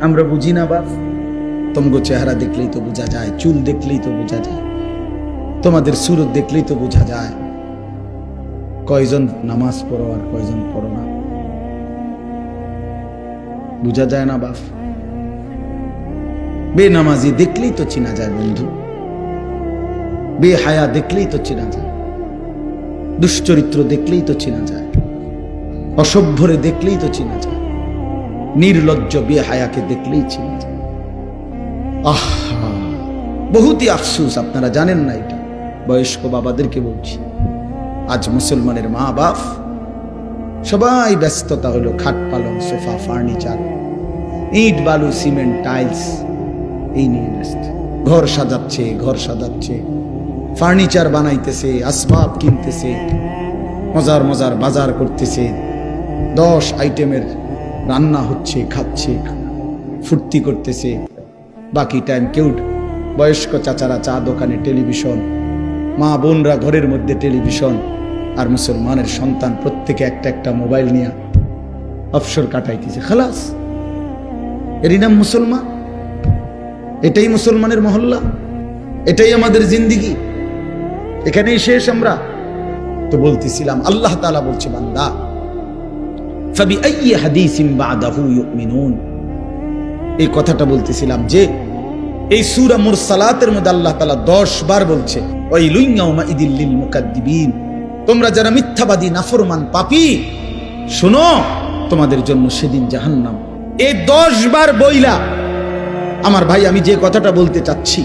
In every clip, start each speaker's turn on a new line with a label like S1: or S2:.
S1: আমরা বুঝি না বাপ। তোমাগো চেহারা দেখলেই তো বোঝা যায়, চুল দেখলেই তো বোঝা যায়, তোমাদের সুরত দেখলেই তো বোঝা যায় কয়জন নামাজ পড়ো আর কয়জন পড়ো না। বোঝা যায় না বাপ। বেনামাজি দেখলেই তো চিনা যায় বন্ধু, বেহায়া দেখলেই তো চিনা যায়, দুশ্চরিত্র দেখলেই তো চিনা যায়, অসভ্যরে দেখলেই তো চিনা যায়, নির্লজ্জ বেহায়াকে দেখলেই চিনা যায়। আহা, বহুতই আফসোস, আপনারা জানেন না এটা। বয়স্ক বাবাদেরকে বলছি, আজ মুসলমানের মা বাপ সবাই ব্যস্ততা হলো খাট পালং সোফা ফার্নিচার, ইট বালু সিমেন্ট টাইলস এই নিয়ে ব্যস্ত। ঘর সাজাচ্ছে, ফার্নিচার বানাইতেছে, আসবাব কিনতেছে, মজার মজার বাজার করতেছে, 10 আইটেমের রান্না হচ্ছে, খাচ্ছে, ফুর্তি করতেছে। বাকি টাইম কেউ, বয়স্ক চাচারা চা দোকানে টেলিভিশন, মা বোনরা ঘরের মধ্যে টেলিভিশন, আর মুসলমানের সন্তান প্রত্যেকে একটা একটা মোবাইল নিয়ে অবসর কাটাইতেছে। খালাস, এরই নাম মুসলমান? এটাই মুসলমানের মহল্লা? এটাই আমাদের জিন্দিগি? এখানেই শেষ আমরা? তো বলতেছিলাম আল্লাহ তাআলা বলছে, বান্দা ফাবিআইয়ি হাদিসিন বাদাহু ইউমিনুন। এই কথাটা বলতেছিলাম যে এই সূরা মুরসালাতের মধ্যে আল্লাহ তাআলা 10 বার বলছে ওয়াইলুন ইয়াউমাইযিল লিল মুকাদ্দিবিন, তোমরা যারা মিথ্যাবাদী নাফরমান পাপী, শোনো তোমাদের জন্য সেদিন জাহান্নাম। এই 10 বার বইলা আমার ভাই, আমি যে কথাটা বলতে চাচ্ছি,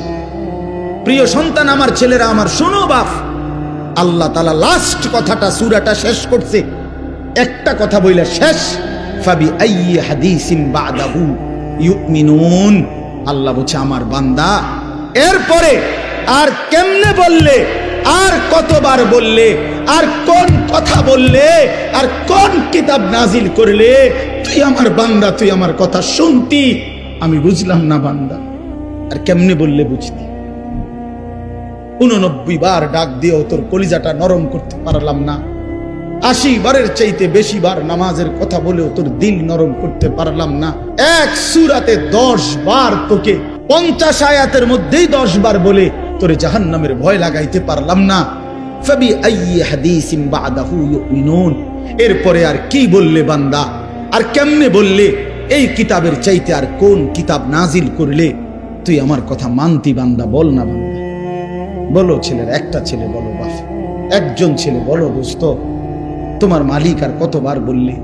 S1: প্রিয় সন্তান, আমার ছেলেরা আমার, শোনো বাপ, আল্লাহ তাআলা লাস্ট কথাটা সূরাটা শেষ করছে একটা কথা বইলা শেষ, ফাবিআইয়ি হাদিসিন বাদাহু ইউমিনুন। আল্লাহ বলছে আমার বান্দা এরপরে আর কেমনে বললে, আর কতবার বললে, আর কোন কথা বললে, আর কোন কিতাব নাজিল করলে, তুই আমার বান্দা, তুই আমার কথা শুনতি, আমি বুঝলাম না বান্দা। আর কেমনে বললে বুঝতি? 89 বার ডাক দিয়েও তোর কলিজাটা নরম করতে পারলাম না, 80 বারের চাইতে বেশি বার নামাজের কথা বলেও তোর দিল নরম করতে পারলাম না। এক সূরাতে 10 বার তোকে 50 আয়াতের মধ্যেই 10 বার বলে তোরে জাহান্নামের ভয় লাগাইতে পারলাম না। ফাবিআইয়ি হাদিসিন বাদাহু ইউমিনুন, এরপরে আর কি বললে বান্দা, আর কেমনে বললে, এই কিতাবের চাইতে আর কোন কিতাব নাজিল করলে তুই আমার কথা মানতি বান্দা? বল না বান্দা, বলো। ছেলের একটা ছেলে বলো বাপ, একজন ছেলে বলো দোস্ত, তোমার মালিক আর কতবার বললে?